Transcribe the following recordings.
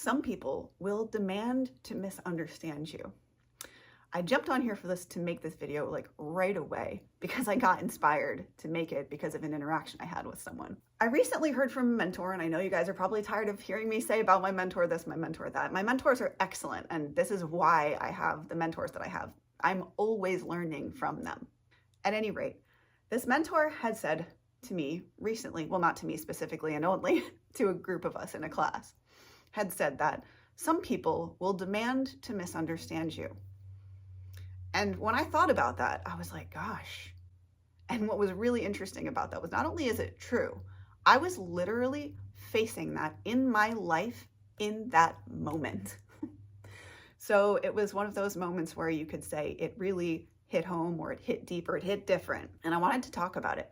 Some people will demand to misunderstand you. I jumped on here for this to make this video like right away because I got inspired to make it because of an interaction I had with someone. I recently heard from a mentor, and I know you guys are probably tired of hearing me say about my mentor this, my mentor that. My mentors are excellent, and this is why I have the mentors that I have. I'm always learning from them. At any rate, this mentor had said to me recently, well, not to me specifically and only, to a group of us in a class, had said that some people will demand to misunderstand you. And when I thought about that, I was like, gosh. And what was really interesting about that was not only is it true, I was literally facing that in my life in that moment. So it was one of those moments where you could say it really hit home, or it hit deep, or it hit different. And I wanted to talk about it,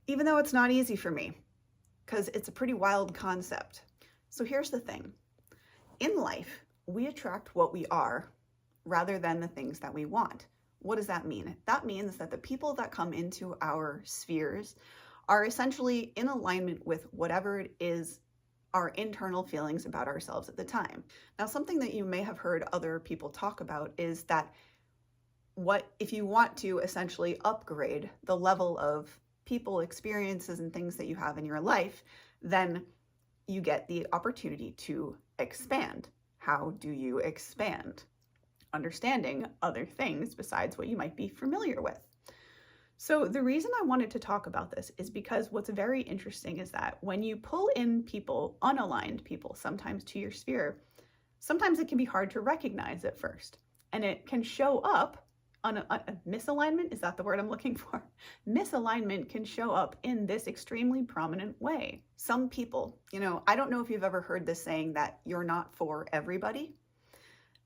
even though it's not easy for me, because it's a pretty wild concept. So here's the thing. In life, we attract what we are rather than the things that we want. What does that mean? That means that the people that come into our spheres are essentially in alignment with whatever it is our internal feelings about ourselves at the time. Now, something that you may have heard other people talk about is that if you want to essentially upgrade the level of people, experiences, and things that you have in your life, then you get the opportunity to expand. How do you expand? Understanding other things besides what you might be familiar with. So the reason I wanted to talk about this is because what's very interesting is that when you pull in people, unaligned people, sometimes to your sphere, sometimes it can be hard to recognize at first. And it can show up on a misalignment. Is that the word I'm looking for? Misalignment can show up in this extremely prominent way. Some people, I don't know if you've ever heard this saying that you're not for everybody.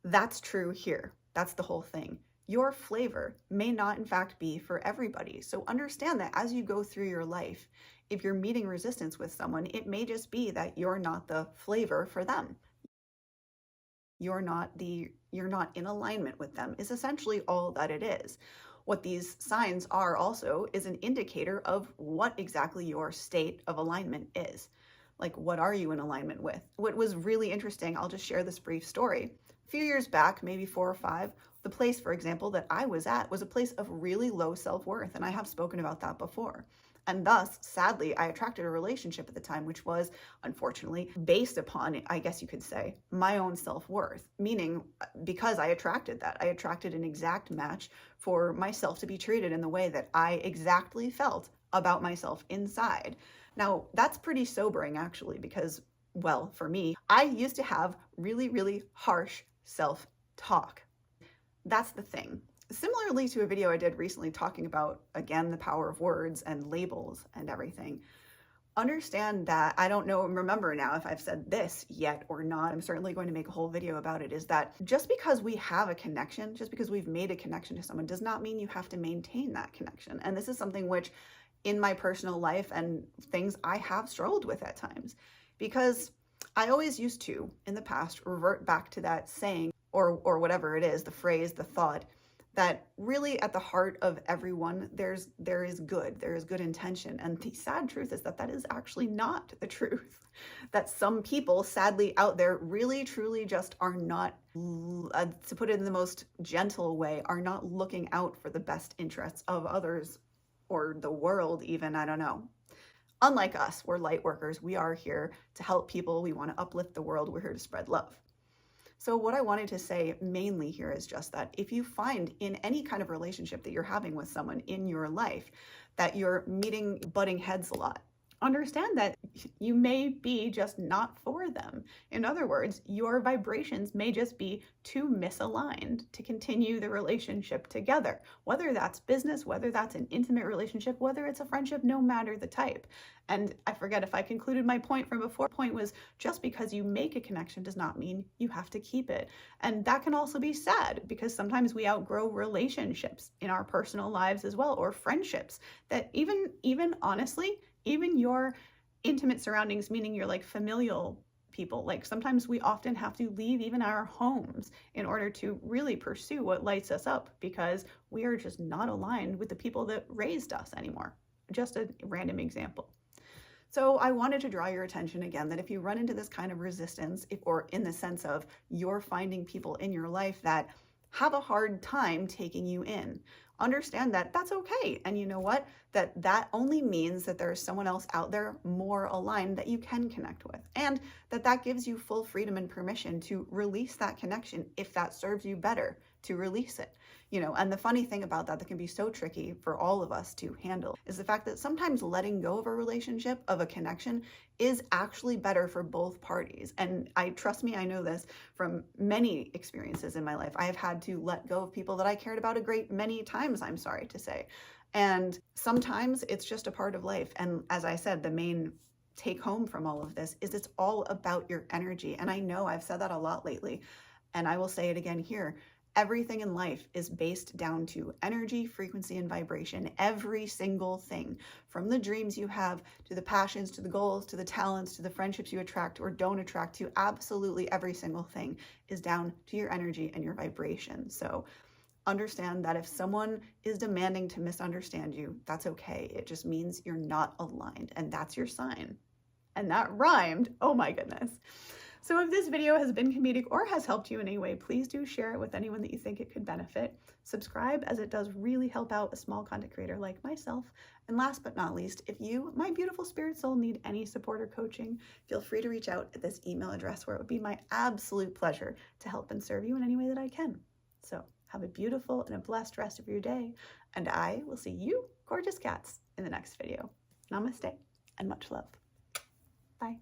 That's true here. That's the whole thing. Your flavor may not in fact be for everybody. So understand that as you go through your life, if you're meeting resistance with someone, it may just be that you're not the flavor for them. You're not in alignment with them is essentially all that it is. What these signs are also is an indicator of what exactly your state of alignment is. Like, what are you in alignment with? What was really interesting, I'll just share this brief story. A few years back, maybe 4 or 5, the place, for example, that I was at was a place of really low self-worth, and I have spoken about that before. And thus, sadly, I attracted a relationship at the time, which was, unfortunately, based upon, I guess you could say, my own self-worth. Meaning, because I attracted that, I attracted an exact match for myself to be treated in the way that I exactly felt about myself inside. Now, that's pretty sobering, actually, because, well, for me, I used to have really, really harsh self-talk. That's the thing. Similarly to a video I did recently talking about, again, the power of words and labels and everything, understand that, I don't remember now if I've said this yet or not, I'm certainly going to make a whole video about it, is that just because we have a connection, just because we've made a connection to someone, does not mean you have to maintain that connection. And this is something which, in my personal life and things I have struggled with at times, because I always used to, in the past, revert back to that saying, or whatever it is, the phrase, the thought, that really at the heart of everyone, there is good intention. And the sad truth is that is actually not the truth. That some people, sadly, out there really, truly just are not, to put it in the most gentle way, are not looking out for the best interests of others or the world even, I don't know. Unlike us, we're light workers. We are here to help people. We want to uplift the world. We're here to spread love. So what I wanted to say mainly here is just that if you find in any kind of relationship that you're having with someone in your life that you're butting heads a lot, understand that you may be just not for them. In other words, your vibrations may just be too misaligned to continue the relationship together. Whether that's business, whether that's an intimate relationship, whether it's a friendship, no matter the type. And I forget if I concluded my point from before. Point was, just because you make a connection does not mean you have to keep it. And that can also be sad, because sometimes we outgrow relationships in our personal lives as well, or friendships that even honestly, even your intimate surroundings, meaning your like familial people, like sometimes we often have to leave even our homes in order to really pursue what lights us up, because we are just not aligned with the people that raised us anymore. Just a random example. So I wanted to draw your attention again that if you run into this kind of resistance, or in the sense of you're finding people in your life that have a hard time taking you in, understand that that's okay. And you know what? That only means that there's someone else out there more aligned that you can connect with. And that gives you full freedom and permission to release that connection if that serves you better, to release it. And the funny thing about that can be so tricky for all of us to handle is the fact that sometimes letting go of a relationship, of a connection, is actually better for both parties. And trust me, I know this from many experiences in my life. I have had to let go of people that I cared about a great many times, I'm sorry to say. And sometimes it's just a part of life. And as I said, the main take home from all of this is it's all about your energy. And I know I've said that a lot lately, and I will say it again here. Everything in life is based down to energy, frequency, and vibration. Every single thing, from the dreams you have, to the passions, to the goals, to the talents, to the friendships you attract or don't attract, to absolutely every single thing is down to your energy and your vibration. So understand that if someone is demanding to misunderstand you, that's okay. It just means you're not aligned, and that's your sign. And that rhymed. Oh my goodness. So if this video has been comedic or has helped you in any way, please do share it with anyone that you think it could benefit. Subscribe, as it does really help out a small content creator like myself. And last but not least, if you, my beautiful spirit soul, need any support or coaching, feel free to reach out at this email address, where it would be my absolute pleasure to help and serve you in any way that I can. So have a beautiful and a blessed rest of your day, and I will see you, gorgeous cats, in the next video. Namaste and much love. Bye.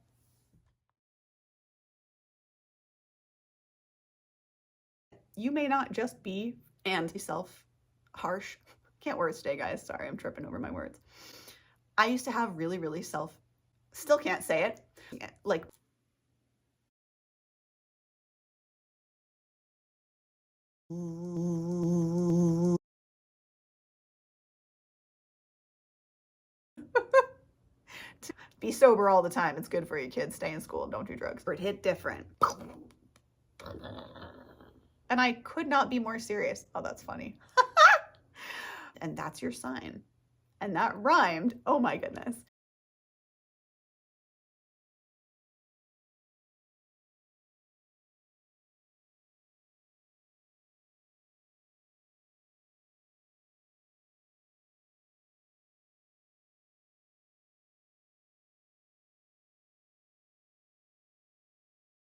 You may not just be self-harsh. Can't words today, guys. Sorry, I'm tripping over my words. I used to have really still can't say it, like be sober all the time. It's good for you, kids. Stay in school. Don't do drugs. It hit different. And I could not be more serious. Oh, that's funny. And that's your sign. And that rhymed. Oh my goodness.